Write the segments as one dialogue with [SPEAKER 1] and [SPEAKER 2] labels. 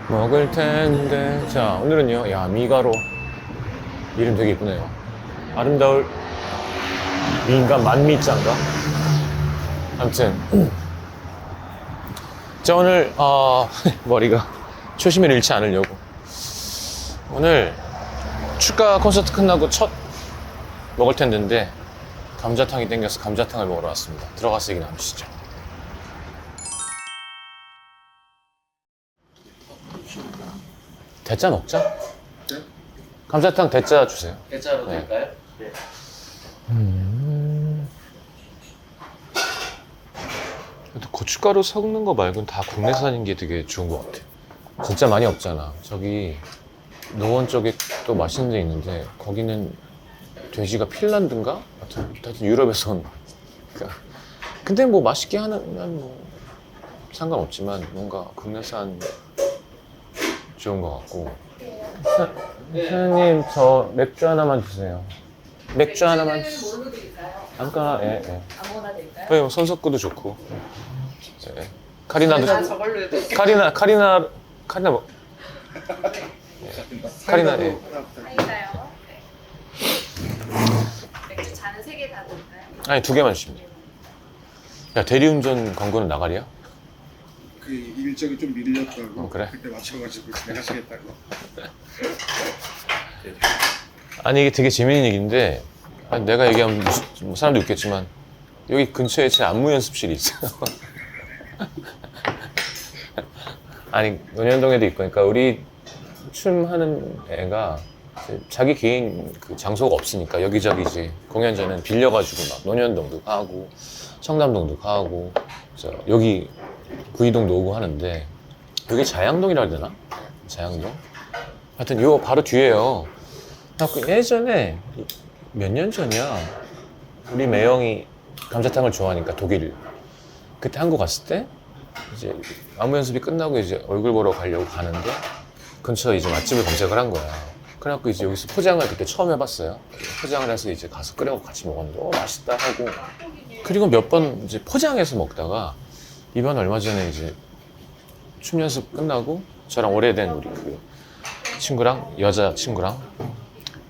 [SPEAKER 1] 먹을 텐데. 자, 오늘은요, 야, 미가로. 이름 되게 이쁘네요. 아름다울 미인가 만미자인가? 아무튼. 자, 오늘, 머리가 초심을 잃지 않으려고. 오늘 축가 콘서트 끝나고 첫 먹을 텐데인데, 감자탕이 땡겨서 감자탕을 먹으러 왔습니다. 들어가서 얘기 나누시죠. 대짜 먹자?
[SPEAKER 2] 네?
[SPEAKER 1] 감자탕 대짜 주세요.
[SPEAKER 2] 대짜로
[SPEAKER 1] 네.
[SPEAKER 2] 될까요? 네.
[SPEAKER 1] 근데 고춧가루 섞는 거 말고는 다 국내산인 게 되게 좋은 것 같아. 진짜 많이 없잖아. 저기 노원 쪽에 또 맛있는 데 있는데 거기는 돼지가 핀란드인가? 하여튼 유럽에서 온. 그러니까 근데 뭐 맛있게 하면 뭐 상관없지만 뭔가 국내산 좋은 것 같고. 사장님 저 맥주 하나만 주세요. 맥주 하나만.
[SPEAKER 3] 맥주는 뭘로 드릴까요?
[SPEAKER 1] 아무거나. 예, 예.
[SPEAKER 3] 아무거나 드릴까요?
[SPEAKER 1] 네, 손석구도 좋고. 네. 카리나도
[SPEAKER 3] 아,
[SPEAKER 1] 좋고.
[SPEAKER 3] 저걸로 해드릴게요.
[SPEAKER 1] 카리나 뭐. 카리나, 예.
[SPEAKER 3] 사이다요. 네. 맥주 잔은 3개 다 드릴까요?
[SPEAKER 1] 아니, 2개만 주시면 돼요. 야, 대리운전 광고는 나가리야?
[SPEAKER 4] 그 일정이 좀 밀렸다고
[SPEAKER 1] 그래?
[SPEAKER 4] 그때 맞춰가지고 진행하시겠다고.
[SPEAKER 1] 아니, 이게 되게 재밌는 얘기인데, 아니, 내가 얘기하면 뭐 사람도 웃겠지만, 여기 근처에 제 안무 연습실이 있어요. 아니, 논현동에도 있고, 그러니까 우리 춤하는 애가 자기 개인 그 장소가 없으니까 여기저기 이제 공연 전엔 빌려가지고 막 논현동도 가고, 청담동도 가고, 여기 구이동도 오고 하는데, 여기 자양동이라 해야 되나? 자양동? 하여튼 요 바로 뒤에요. 예전에 몇 년 전이야. 우리 매형이 감자탕을 좋아하니까 독일 그때 한국 갔을 때 이제 안무 연습이 끝나고 이제 얼굴 보러 가려고 가는데 근처에 이제 맛집을 검색을 한 거야. 그래갖고 이제 여기서 포장을 그때 처음 해봤어요. 포장을 해서 이제 가서 끓여서 같이 먹었는데 맛있다 하고 그리고 몇 번 이제 포장해서 먹다가 이번 얼마 전에 이제 춤 연습 끝나고 저랑 오래된 우리 그 친구랑 여자 친구랑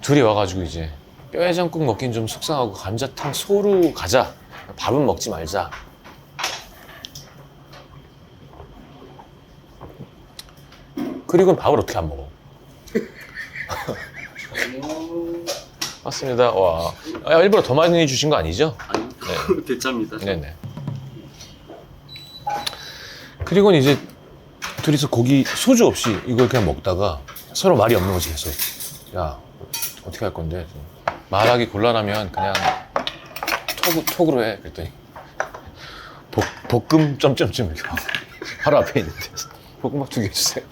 [SPEAKER 1] 둘이 와가지고 이제 뼈해장국 먹긴 좀 속상하고 감자탕 소로 가자. 밥은 먹지 말자. 그리고는 밥을 어떻게 안 먹어? 맞습니다. 와, 일부러 더 많이 주신 거 아니죠?
[SPEAKER 2] 아니,
[SPEAKER 1] 네.
[SPEAKER 2] 대짜입니다.
[SPEAKER 1] 네네. 그리고는 이제 둘이서 고기 소주 없이 이걸 그냥 먹다가 서로 말이 없는 거지 계속. 야, 어떻게 할 건데? 말하기 곤란하면 그냥 톡으로 해. 그랬더니 볶음 점점점 이렇게 바로 앞에 있는데 볶음밥 2개 주세요.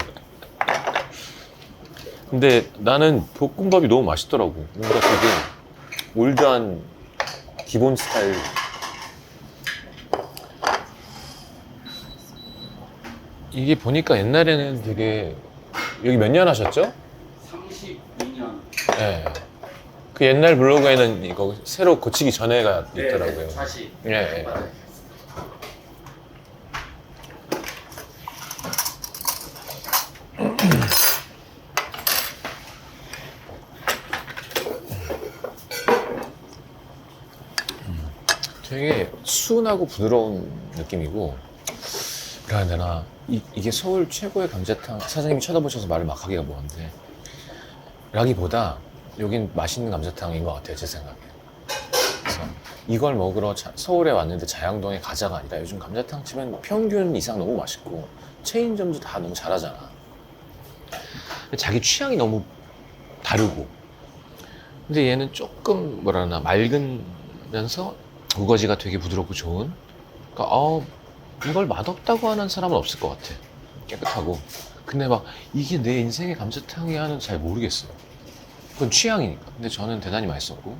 [SPEAKER 1] 근데 나는 볶음밥이 너무 맛있더라고. 뭔가 되게 올드한 기본 스타일. 이게 보니까 옛날에는 되게 여기 몇 년 하셨죠?
[SPEAKER 2] 32년.
[SPEAKER 1] 네. 그 옛날 블로그에는 이거 새로 고치기 전에가 있더라고요.
[SPEAKER 2] 네, 다시.
[SPEAKER 1] 예, 예.
[SPEAKER 2] 맞아요.
[SPEAKER 1] 되게 순하고 부드러운 느낌이고, 뭐라 해야 되나, 이게 서울 최고의 감자탕, 사장님이 쳐다보셔서 말을 막 하기가 뭐한데, 라기보다 여긴 맛있는 감자탕인 것 같아요, 제 생각에. 그래서 이걸 먹으러 서울에 왔는데 자양동에 가자가 아니라 요즘 감자탕 집은 평균 이상 너무 맛있고, 체인점도 다 너무 잘하잖아. 자기 취향이 너무 다르고. 근데 얘는 조금 뭐라 하나 맑으면서 우거지가 되게 부드럽고 좋은. 그러니까 이걸 맛없다고 하는 사람은 없을 것 같아. 깨끗하고. 근데 막 이게 내 인생의 감자탕이 하는 잘 모르겠어요. 그건 취향이니까. 근데 저는 대단히 맛있었고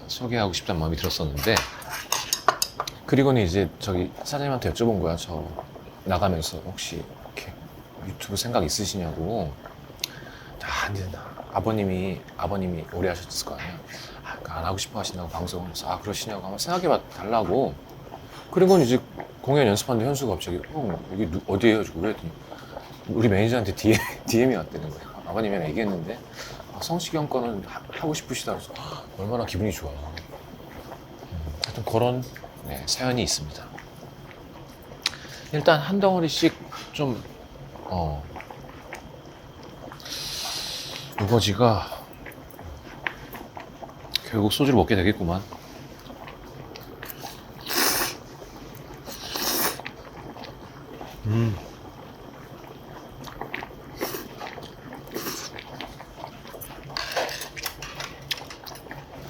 [SPEAKER 1] 소개하고 싶다는 마음이 들었었는데 그리고는 이제 저기 사장님한테 여쭤본 거야. 저 나가면서 혹시 이렇게 유튜브 생각 있으시냐고. 근데 아버님이 오래 하셨을 거 아니야. 안 하고 싶어 하신다고 방송. 그래서 그러시냐고 한번 생각해 달라고. 그리고는 이제 공연 연습하는데 현수가 갑자기 형 여기 어디에요? 그랬더니 우리 매니저한테 DM이 왔다는 거예요. 아버님이랑 얘기했는데 성시경 거는 하고 싶으시다 그래서 얼마나 기분이 좋아. 하여튼 그런 사연이 있습니다. 일단 한 덩어리씩 좀 우거지가 결국 소주를 먹게 되겠구만.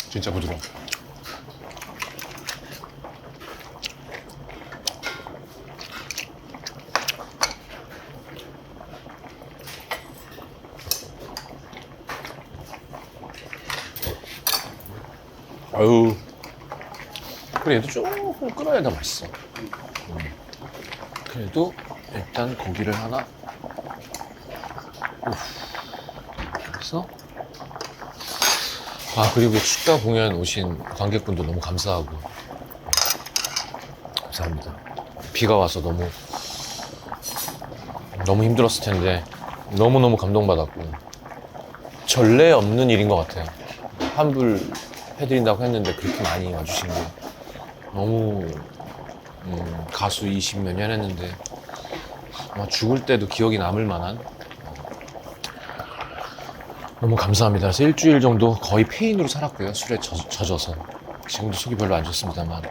[SPEAKER 1] 진짜 부드러워. 아유. 그래, 얘도 조금 끓어야 더 맛있어. 그래도 일단 고기를 하나. 그래서 그리고 축가 공연 오신 관객분도 너무 감사하고 감사합니다. 비가 와서 너무 힘들었을 텐데 너무너무 감동받았고 전례 없는 일인 것 같아요. 환불 해드린다고 했는데 그렇게 많이 와주신 게 너무 가수 20몇 년 했는데 아마 죽을 때도 기억이 남을 만한 너무 감사합니다. 그래서 일주일 정도 거의 페인으로 살았고요. 술에 젖어서 지금도 속이 별로 안 좋습니다만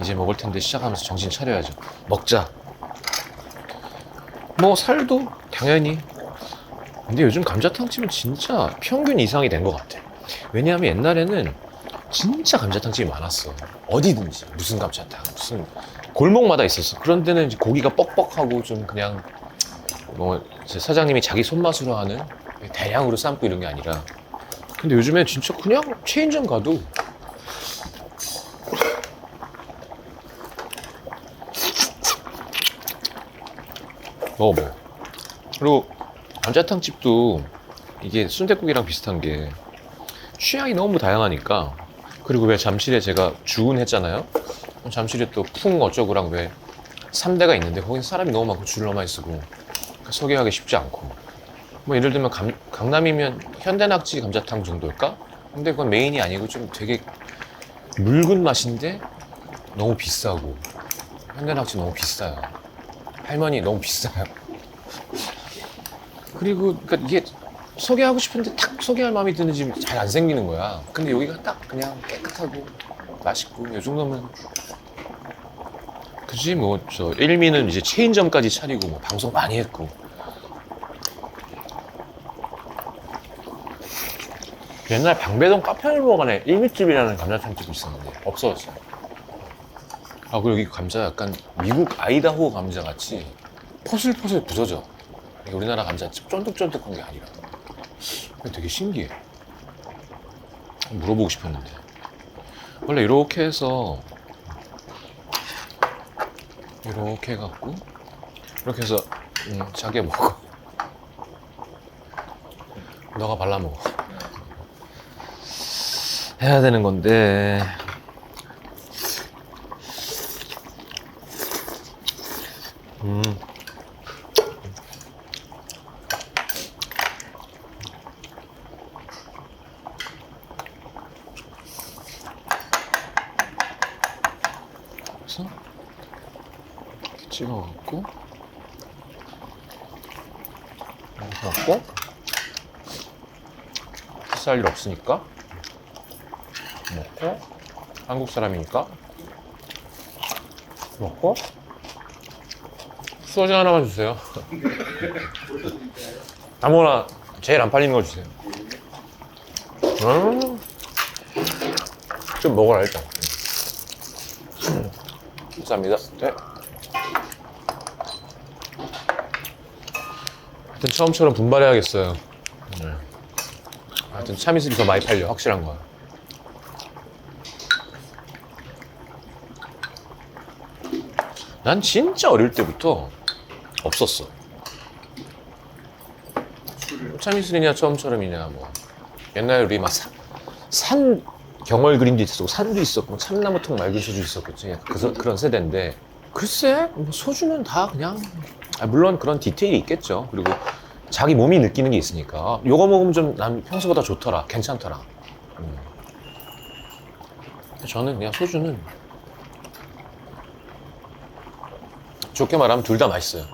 [SPEAKER 1] 이제 먹을 텐데 시작하면서 정신 차려야죠. 먹자. 뭐 살도 당연히. 근데 요즘 감자탕집은 진짜 평균 이상이 된 것 같아. 왜냐하면 옛날에는 진짜 감자탕집이 많았어. 어디든지 무슨 감자탕 무슨 골목마다 있었어. 그런 데는 이제 고기가 뻑뻑하고 좀 그냥 뭐 사장님이 자기 손맛으로 하는 대량으로 삶고 이런 게 아니라. 근데 요즘에 진짜 그냥 체인점 가도 먹어봐요. 그리고 감자탕집도 이게 순댓국이랑 비슷한 게 취향이 너무 다양하니까. 그리고 왜 잠실에 제가 주문했잖아요. 잠실에 또 풍 어쩌고랑 왜 3대가 있는데 거긴 사람이 너무 많고 줄 너무 많이 쓰고 소개하기 쉽지 않고. 뭐 예를 들면 강남이면 현대낙지 감자탕 정도일까? 근데 그건 메인이 아니고 좀 되게 묽은 맛인데 너무 비싸고. 현대낙지 너무 비싸요. 할머니 너무 비싸요. 그리고 그러니까 이게 소개하고 싶은데 딱 소개할 마음이 드는 집이 잘 안 생기는 거야. 근데 여기가 딱 그냥 깨끗하고 맛있고 이 정도면 그지. 뭐 저 일미는 이제 체인점까지 차리고 뭐 방송 많이 했고. 옛날 방배동 카페홀목안에 일미집이라는 감자탕집이 있었는데 없어졌어요. 그리고 여기 감자 약간 미국 아이다호 감자 같이 포슬포슬 부서져. 이게 우리나라 감자 쫀득쫀득한 게 아니라. 되게 신기해. 물어보고 싶었는데. 원래 이렇게 해서 이렇게 해갖고 이렇게 해서 자기 먹어. 너가 발라 먹어. 해야 되는 건데. 그래서 이렇게 찍어갖고 이렇게 갖고 쌀 일 없으니까 먹고, 한국 사람이니까 먹고, 소주 하나만 주세요. 아무거나 제일 안 팔리는 거 주세요. 좀 먹어라 일단. 감사합니다. 네. 하여튼 처음처럼 분발해야겠어요. 네. 하여튼 참이슬이 더 많이 팔려. 확실한 거야. 난 진짜 어릴 때부터 없었어. 참이슬이냐 처음처럼이냐 뭐. 옛날에 우리 막 산 경월 그림도 있었고 산도 있었고 참나무통 맑은 소주 있었겠지. 그런 세대인데 글쎄 뭐 소주는 다 그냥 물론 그런 디테일이 있겠죠. 그리고 자기 몸이 느끼는 게 있으니까 요거 먹으면 좀 난 평소보다 좋더라, 괜찮더라. 저는 그냥 소주는 좋게 말하면 둘 다 맛있어요.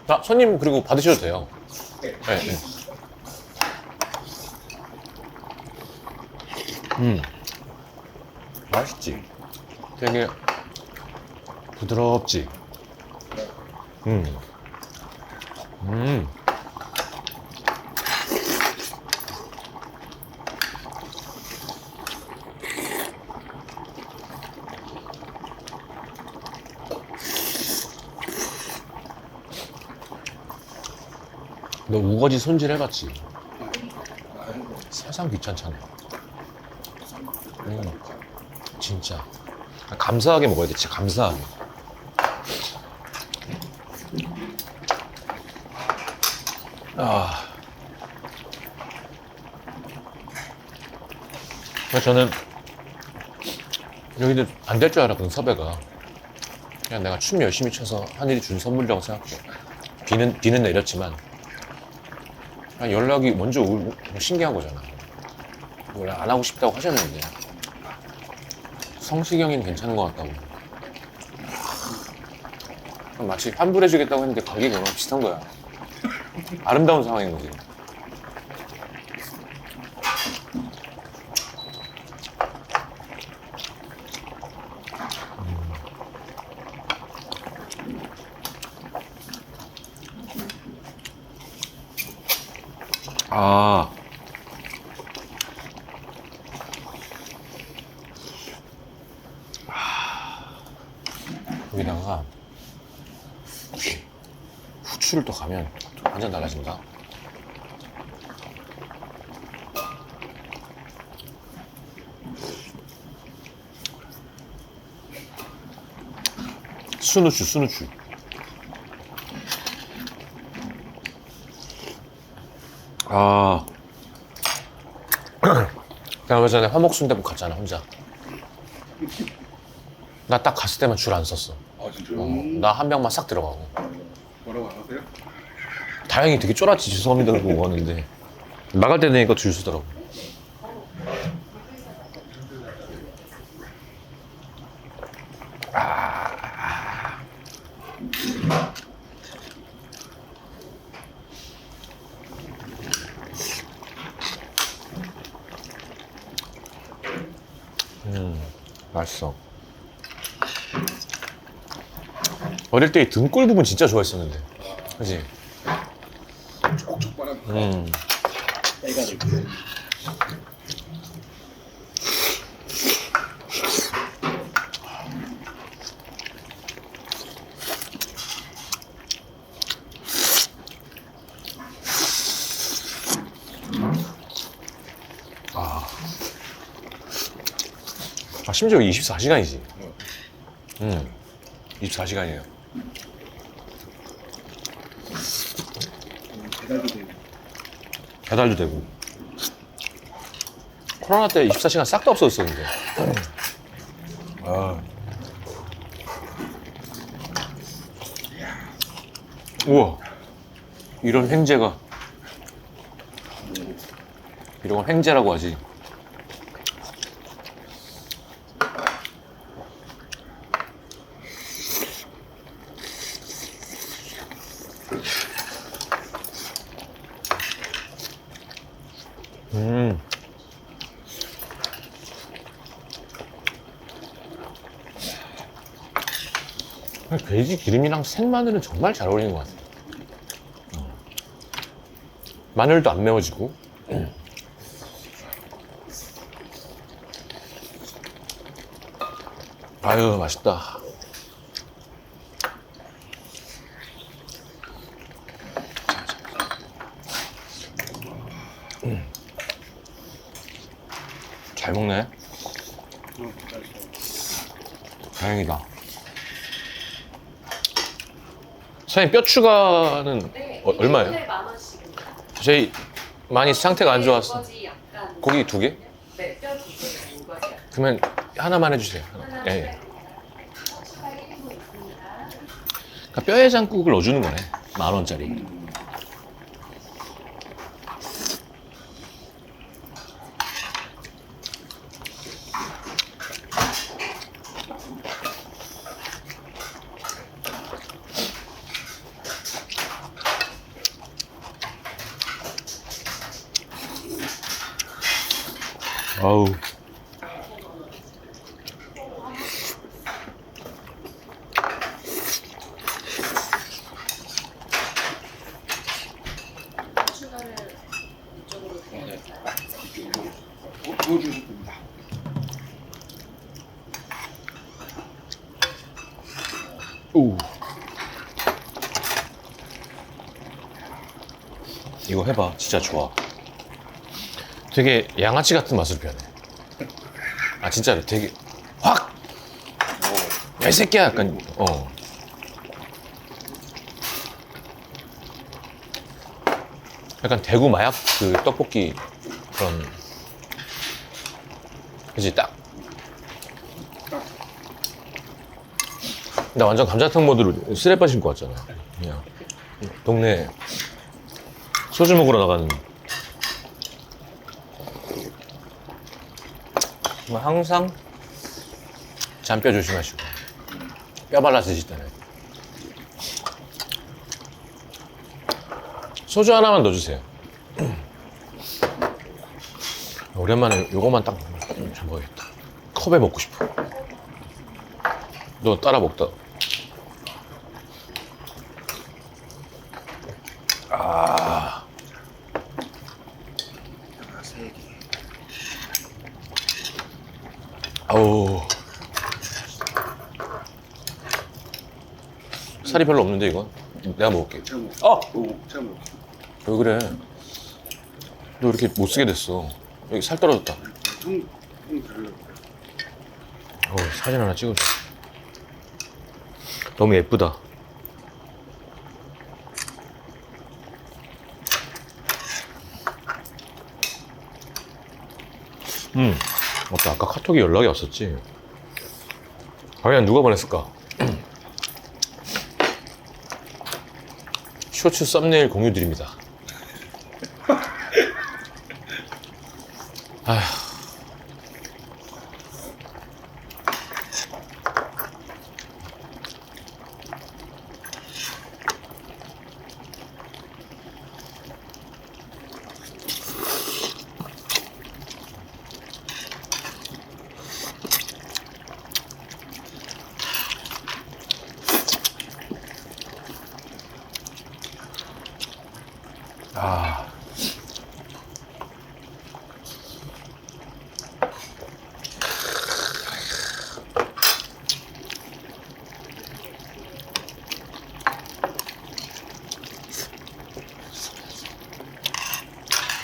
[SPEAKER 1] 아, 손님 그리고 받으셔도 돼요. 네, 네. 맛있지. 되게 부드럽지. 음. 너 우거지 손질 해봤지? 세상 귀찮잖아. 진짜 감사하게 먹어야 돼. 진짜 감사하게. 저는 여기도 안 될 줄 알았거든, 섭외가. 그냥 내가 춤 열심히 춰서 하늘이 준 선물이라고 생각해. 비는 내렸지만 그냥 연락이 먼저 오고 신기한 거잖아. 원래 안 하고 싶다고 하셨는데 성시경이는 괜찮은 것 같다고. 마치 환불해주겠다고 했는데 가격이 너무 비슷한 거야. 아름다운 상황인 거지. 아. 여기다가 후추를 또 가면 또 완전 달라진다. 순후추. 아. 내가 얼마 전에 화목순대국 갔잖아, 혼자. 나 딱 갔을 때만 줄 안 섰어.
[SPEAKER 4] 아 진짜요?
[SPEAKER 1] 나 한 명만 싹 들어가고.
[SPEAKER 4] 뭐라고 안 하세요?
[SPEAKER 1] 다행히 되게 쫄았지, 죄송합니다 그러고 먹었는데 나갈 때 되니까 줄 서더라고. 맛있어. 어릴 때 등골 부분 진짜 좋아했었는데, 그지?
[SPEAKER 4] 촉촉바람.
[SPEAKER 2] 해가지고.
[SPEAKER 1] 심지어 24시간이지. 24시간이에요.
[SPEAKER 4] 배달도 되고.
[SPEAKER 1] 배달도 되고. 코로나 때 24시간 싹 다 없어졌었는데. 우와. 이런 횡재가. 이런 건 횡재라고 하지. 돼지 기름이랑 생마늘은 정말 잘 어울리는 것 같아요. 마늘도 안 매워지고. 아유, 맛있다. 잘 먹네. 다행이다. 사장님, 뼈 추가는
[SPEAKER 3] 네,
[SPEAKER 1] 얼마예요?
[SPEAKER 3] 10,000원씩입니다.
[SPEAKER 1] 저희 많이 상태가 안 좋아서
[SPEAKER 3] 우거지 약간
[SPEAKER 1] 고기 2개?
[SPEAKER 3] 네, 뼈 2개 우거지 약간.
[SPEAKER 1] 그러면 하나만 해주세요. 하나.
[SPEAKER 3] 하나
[SPEAKER 1] 예, 예.
[SPEAKER 3] 네. 추가 1인분 있습니다.
[SPEAKER 1] 그러니까 뼈해장국을 넣어주는 거네. 10,000원짜리. 아우.
[SPEAKER 3] 추가를 이쪽으로 드릴까요?
[SPEAKER 4] 부어주셔도 됩니다.
[SPEAKER 1] 오. 이거 해봐. 진짜 좋아. 되게 양아치 같은 맛으로 변해. 아, 진짜로 되게 확! 야, 이 새끼야! 약간, 약간 대구 마약 그 떡볶이 그런. 그치, 딱. 나 완전 감자탕 모드로 쓰레빠 신고 왔잖아. 그냥. 동네 소주 먹으러 나가는. 항상 잔뼈 조심하시고 뼈 발라 드실 때는 소주 하나만 넣어주세요. 오랜만에 요거만 딱 먹어야겠다. 컵에 먹고 싶어. 너 따라 먹다. 아,
[SPEAKER 4] 하나 3개.
[SPEAKER 1] 아우. 살이 별로 없는데 이건 내가 먹을게.
[SPEAKER 4] 제가 먹. 제가 먹.
[SPEAKER 1] 왜 그래? 너 이렇게 못 쓰게 됐어. 여기 살 떨어졌다.
[SPEAKER 4] 형 달라고.
[SPEAKER 1] 사진 하나 찍어줘. 너무 예쁘다. 맞다. 아까 카톡에 연락이 왔었지. 과연 누가 보냈을까? 쇼츠 썸네일 공유 드립니다. 아휴. 아.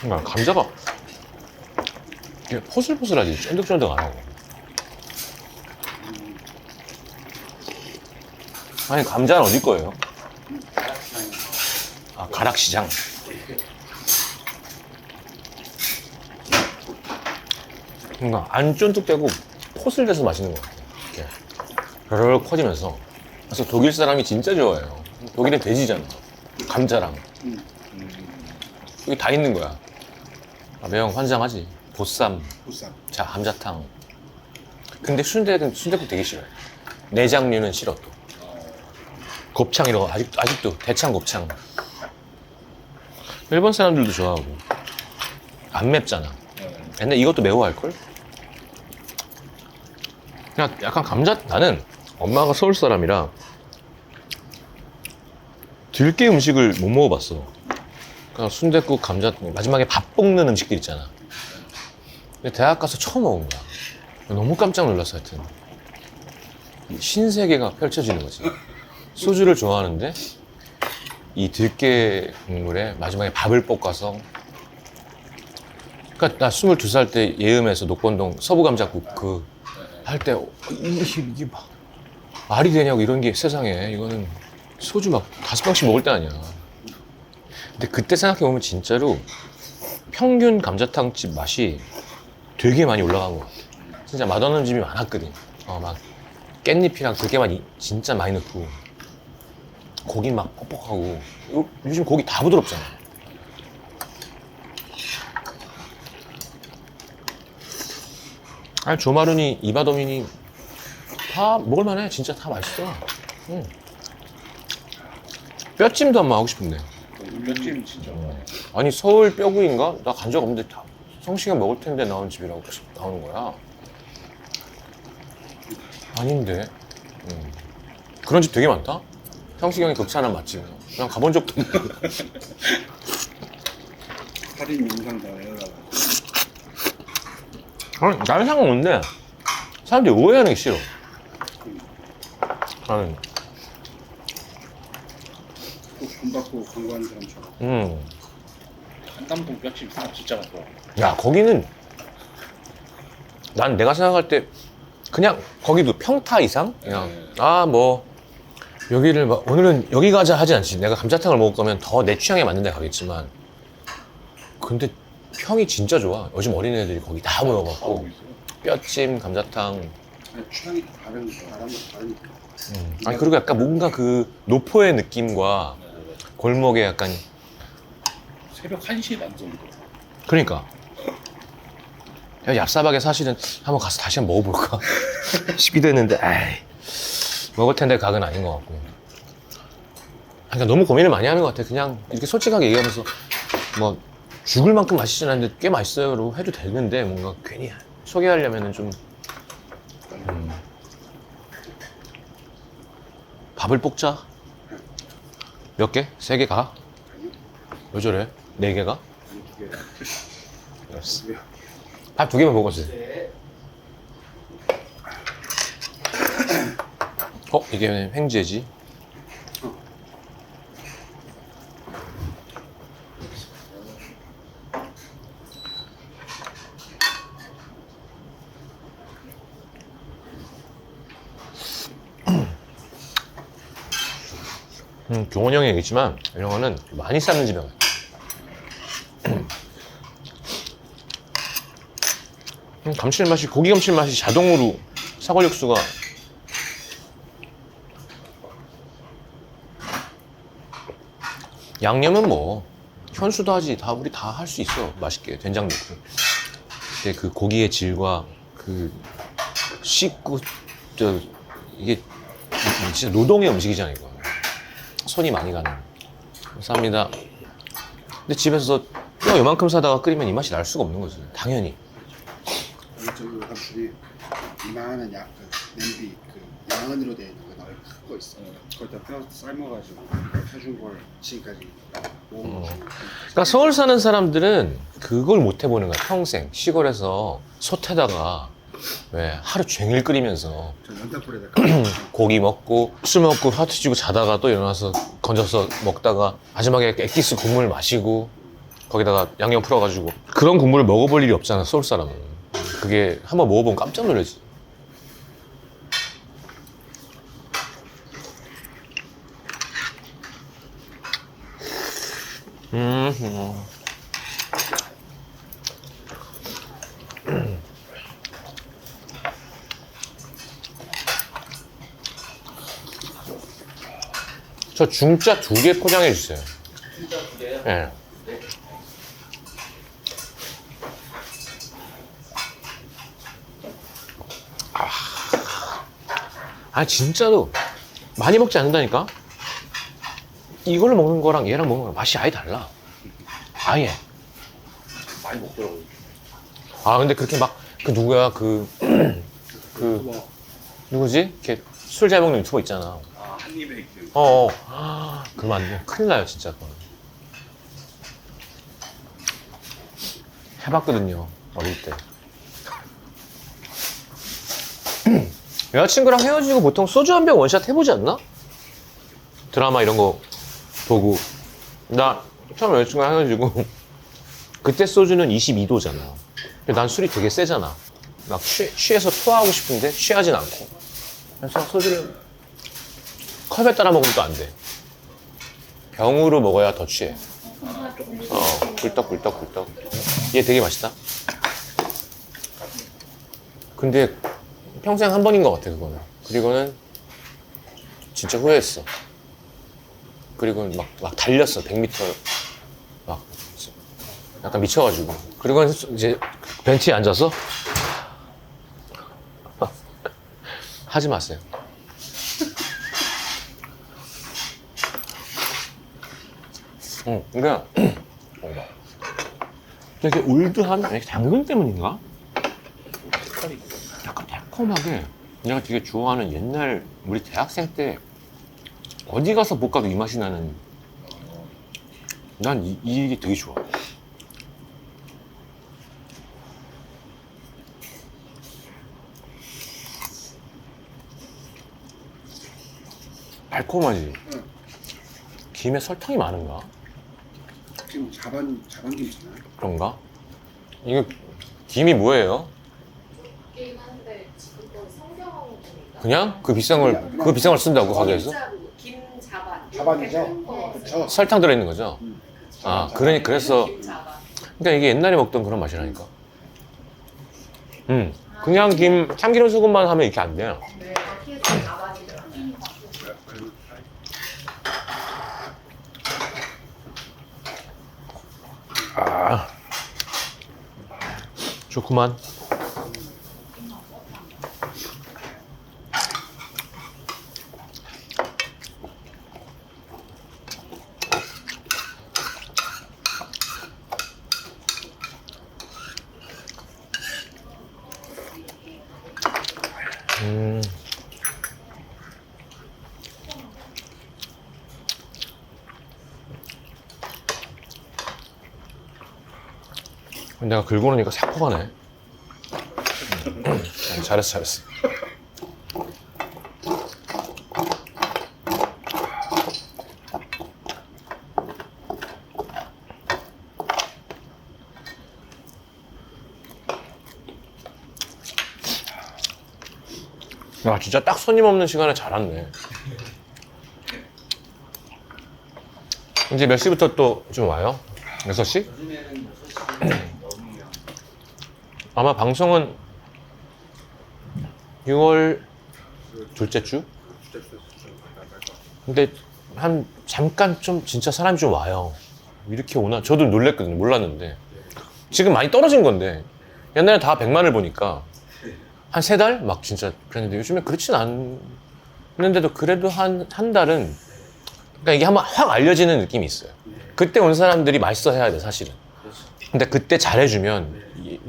[SPEAKER 1] 그러니까 감자가 이게 포슬포슬하지 쫀득쫀득 안 하고. 아니 감자는 어디 거예요? 아 가락시장. 그러니까 안 쫀득대고 포슬돼서 맛있는 것 같아요. 이렇게 르르 커지면서. 그래서 독일 사람이 진짜 좋아해요. 독일은 돼지잖아. 감자랑 여기 다 있는 거야. 아, 매형 환장하지. 보쌈,
[SPEAKER 4] 보쌈.
[SPEAKER 1] 자 감자탕. 근데 순대국 되게 싫어요. 내장류는 싫어 또. 곱창 이런 거 아직도 대창 곱창. 일본 사람들도 좋아하고 안 맵잖아. 근데 이것도 매워할걸? 그냥 약간 나는 엄마가 서울 사람이라 들깨 음식을 못 먹어봤어. 그러니까 순댓국, 감자탕, 마지막에 밥 볶는 음식들 있잖아. 근데 대학 가서 처음 먹은 거야. 너무 깜짝 놀랐어. 하여튼 신세계가 펼쳐지는 거지. 소주를 좋아하는데 이 들깨 국물에 마지막에 밥을 볶아서. 그러니까 나 22살 때 예음에서 녹번동 서부감자국 그 할 때 이게 막 말이 되냐고. 이런 게 세상에. 이거는 소주 막 5병씩 먹을 때 아니야. 근데 그때 생각해보면 진짜로 평균 감자탕집 맛이 되게 많이 올라간 것 같아. 진짜 맛없는 집이 많았거든. 막 깻잎이랑 들깨만 진짜 많이 넣고 고기 막 뻑뻑하고. 요즘 고기 다 부드럽잖아. 아니 조마루니 이바도미니 다 먹을만해. 진짜 다 맛있어. 뼈찜도 한번 하고 싶은데.
[SPEAKER 4] 뼈찜 진짜.
[SPEAKER 1] 아니 서울 뼈구이인가? 나 간 적 없는데 다 성시경 먹을 텐데 나온 집이라고 나오는 거야. 아닌데. 그런 집 되게 많다. 성시경이 극찬한 맛집. 그냥 가본 적도 없고.
[SPEAKER 4] 살인 영상 다 해달라.
[SPEAKER 1] 나는 상관없는데 사람들이 오해하는 게 싫어. 나는
[SPEAKER 4] 돈 받고 광고하는 사람처럼.
[SPEAKER 2] 한담동 뼈집 진짜 맛있어.
[SPEAKER 1] 야 거기는 난 내가 생각할 때 그냥 거기도 평타 이상? 그냥 뭐 여기를 막 오늘은 여기 가자 하지 않지. 내가 감자탕을 먹을 거면 더 내 취향에 맞는 데 가겠지만 근데 평이 진짜 좋아. 요즘 어린애들이 거기 다 모여갖고 뼈찜, 감자탕.
[SPEAKER 4] 아니, 취향이 다른 거 다르니까.
[SPEAKER 1] 아니 그리고 약간 뭔가 그 노포의 느낌과 골목에 약간
[SPEAKER 2] 새벽 1시에 만드는 거.
[SPEAKER 1] 그러니까 야, 얍사박에 사실은 한번 가서 다시 한번 먹어볼까 싶기도 했는데 에이, 먹을 텐데 각은 아닌 것 같고. 그러니까 너무 고민을 많이 하는 것 같아. 그냥 이렇게 솔직하게 얘기하면서 뭐 죽을 만큼 맛있진 않은데 꽤 맛있어요로 해도 되는데 뭔가 괜히 소개하려면은 좀 밥을 볶자. 몇 개? 3개 가? 왜 저래? 4개가?
[SPEAKER 4] 아니, 2개.
[SPEAKER 1] 알았어. 밥 2개만 먹었지. 이게 횡재지? 경원이 형이 얘기했지만 이런 거는 많이 삶는 집에 가요. 감칠맛이, 고기 감칠맛이 자동으로 사골 육수가 양념은 뭐 현수도 하지. 다 우리 다 할 수 있어. 맛있게 된장 넣고. 근데 그 고기의 질과 그 씻고 이게 진짜 노동의 음식이잖아요. 이거 손이 많이 가는. 감사합니다. 근데 집에서 뼈 요만큼 사다가 끓이면 이 맛이 날 수가 없는 거지. 당연히.
[SPEAKER 4] 저기 사람들이 이만한 그 냄비 그 양은으로 되어 있는 거 나를 큰거 있어. 거기다 뼈 삶아가지고 해준 걸 지금까지 먹어보고.
[SPEAKER 1] 그러니까 서울 사는 사람들은 그걸 못 해보는 거야. 평생 시골에서 솥에다가 왜 하루 종일 끓이면서
[SPEAKER 4] 저 연탄불에다가
[SPEAKER 1] 고기 먹고 술 먹고 화투 치고 자다가 또 일어나서 건져서 먹다가 마지막에 액기스 국물 마시고 거기다가 양념 풀어가지고 그런 국물을 먹어볼 일이 없잖아. 서울 사람은. 그게 한번 먹어보면 깜짝 놀라지. 저 중짜 2개 포장해 주세요.
[SPEAKER 2] 진짜 2개요?
[SPEAKER 1] 예. 진짜로 많이 먹지 않는다니까? 이걸로 먹는 거랑 얘랑 먹는 거랑 맛이 아예 달라. 아예.
[SPEAKER 2] 많이 먹더라고요.
[SPEAKER 1] 근데 그렇게 막 그 누구야 그 누구지? 이렇게 술 잘 먹는 유튜버 있잖아.
[SPEAKER 2] 한 입에 이렇게.
[SPEAKER 1] 그러면 안 돼. 큰일 나요 진짜. 그건. 해봤거든요 어릴 때. 여자친구랑 헤어지고 보통 소주 한 병 원샷 해보지 않나? 드라마 이런 거 보고. 나 처음 여자친구랑 헤어지고 그때 소주는 22도잖아. 난 술이 되게 세잖아. 막 취해서 토하고 싶은데 취하진 않고. 그래서 소주를 컵에 따라 먹으면 또 안 돼. 병으로 먹어야 더 취해. 꿀떡. 얘 되게 맛있다. 근데 평생 한 번인 것 같아 그거는. 그리고는 진짜 후회했어. 그리고 막 달렸어 100m 막 약간 미쳐가지고. 그리고 이제 벤치에 앉아서 하지 마세요. 그러니까 되게 올드한 아니, 당근 때문인가? 약간 달콤하게 내가 되게 좋아하는 옛날 우리 대학생 때 어디 가서 볶아도 이 맛이 나는. 난 이게 되게 좋아. 달콤하지?
[SPEAKER 4] 응.
[SPEAKER 1] 김에 설탕이 많은가?
[SPEAKER 4] 지금 자반김치나?
[SPEAKER 1] 그런가? 이거 김이 뭐예요?
[SPEAKER 3] 있긴 한데 지금 건 성경인가?
[SPEAKER 1] 그냥 그 비싼 걸 쓴다고 가게에서?
[SPEAKER 3] 진짜로 김자반.
[SPEAKER 4] 자반이죠?
[SPEAKER 3] 이렇게 큰 거.
[SPEAKER 4] 그렇죠.
[SPEAKER 1] 설탕 들어있는 거죠? 아, 그래서
[SPEAKER 3] 김자반.
[SPEAKER 1] 그러니까 이게 옛날에 먹던 그런 맛이라니까. 그냥 참기름 소금만 하면 이렇게 안 돼.
[SPEAKER 3] 네, 그래서 자반이더라고요.
[SPEAKER 1] 아, 좋구만. 내가 긁고 나니까 싹 퍼가네. 잘했어. 야, 진짜 딱 손님 없는 시간에 잘 왔네. 이제 몇 시부터 또 좀 와요? 6시?
[SPEAKER 2] 요즘에는 6시 넘으면
[SPEAKER 1] 아마 방송은 6월 둘째 주? 근데 한 잠깐 좀 진짜 사람이 좀 와요. 이렇게 오나? 저도 놀랬거든요. 몰랐는데. 지금 많이 떨어진 건데 옛날에 다 100만을 보니까 한 3달? 막 진짜 그랬는데 요즘에 그렇진 않는데도 그래도 한 달은 그러니까 이게 한번 확 알려지는 느낌이 있어요. 그때 온 사람들이 맛있어 해야 돼 사실은. 근데 그때 잘해주면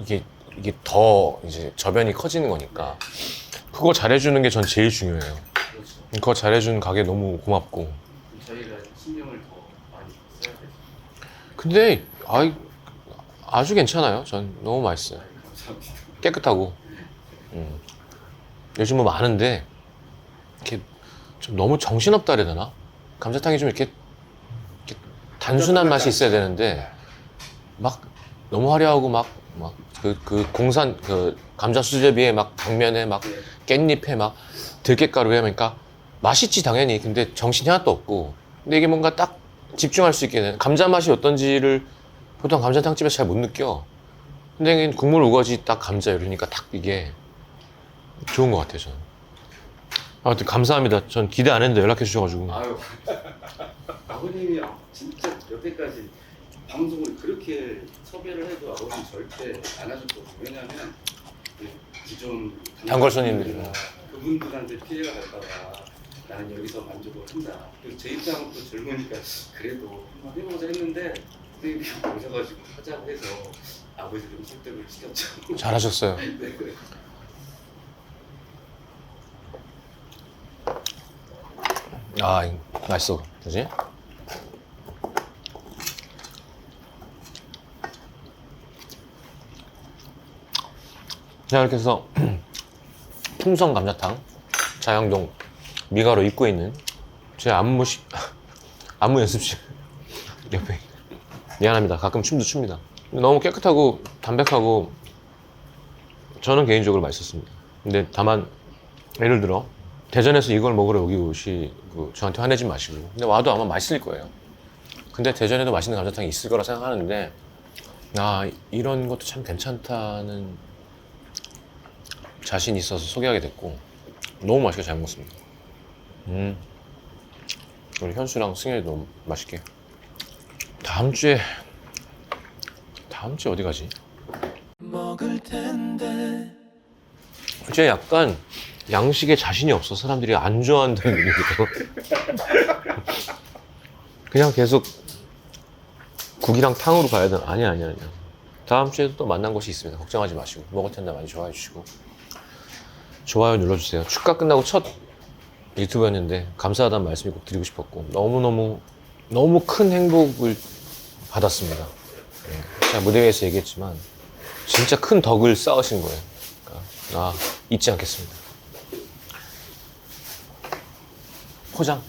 [SPEAKER 1] 이게 더 이제 저변이 커지는 거니까 그거 잘해주는 게 전 제일 중요해요. 그거 잘해주는 가게 너무 고맙고.
[SPEAKER 2] 저희가 신경을 더 많이 써야 되죠.
[SPEAKER 1] 근데 아주 괜찮아요. 전 너무 맛있어요.
[SPEAKER 2] 감사합니다.
[SPEAKER 1] 깨끗하고. 요즘 뭐 많은데 이렇게 좀 너무 정신없다 그래야 되나? 감자탕이 좀 이렇게 단순한 맛이 있어야 되는데 막 너무 화려하고 막 그 공산 그 감자 수제비에 막 당면에 막 깻잎에 막 들깨가루에 하니까 맛있지 당연히. 근데 정신이 하나도 없고. 근데 이게 뭔가 딱 집중할 수 있게 되는 감자 맛이 어떤지를 보통 감자탕집에서 잘 못 느껴. 근데 국물 우거지 딱 감자 이러니까 딱 이게 좋은 것 같아요. 저는. 아무튼 감사합니다. 전 기대 안 했는데 연락해 주셔가지고.
[SPEAKER 2] 아유, 아버님이 진짜 여태까지 방송을 그렇게 섭외를 해도 아버님 절대 안 하셨거든요. 왜냐하면 그 기존
[SPEAKER 1] 단골 손님들이.
[SPEAKER 2] 그분들한테 피해가 갈까봐 나는 여기서 만족을 한다. 그리고 제 입장은 또 젊으니까 그래도 한번 해보자 했는데 선생님이 오셔가지고 하자고 해서 아버지 좀 설득을 시켰죠.
[SPEAKER 1] 잘하셨어요.
[SPEAKER 2] 네.
[SPEAKER 1] 아, 맛있어. 그지? 자, 이렇게 해서 풍성 감자탕 자양동 미가로 입구에 있는 제 안무 연습실 옆에. 미안합니다. 가끔 춤도 춥니다. 너무 깨끗하고 담백하고 저는 개인적으로 맛있었습니다. 근데 다만 예를 들어 대전에서 이걸 먹으러 여기 오시고 저한테 화내지 마시고. 근데 와도 아마 맛있을 거예요. 근데 대전에도 맛있는 감자탕이 있을 거라 생각하는데 이런 것도 참 괜찮다는 자신 있어서 소개하게 됐고 너무 맛있게 잘 먹습니다. 우리 현수랑 승현이 너무 맛있게. 다음 주에 어디 가지? 이제 약간 양식에 자신이 없어. 사람들이 안 좋아한다는 얘기도. 그냥 계속 국이랑 탕으로 가야 되나? 아니야. 다음 주에도 또 만난 곳이 있습니다. 걱정하지 마시고 먹을 텐데 많이 좋아해 주시고 좋아요 눌러주세요. 축가 끝나고 첫 유튜브였는데 감사하다는 말씀이 꼭 드리고 싶었고 너무 큰 행복을 받았습니다. 제가 무대 위에서 얘기했지만 진짜 큰 덕을 쌓으신 거예요. 그러니까 잊지 않겠습니다. 포장.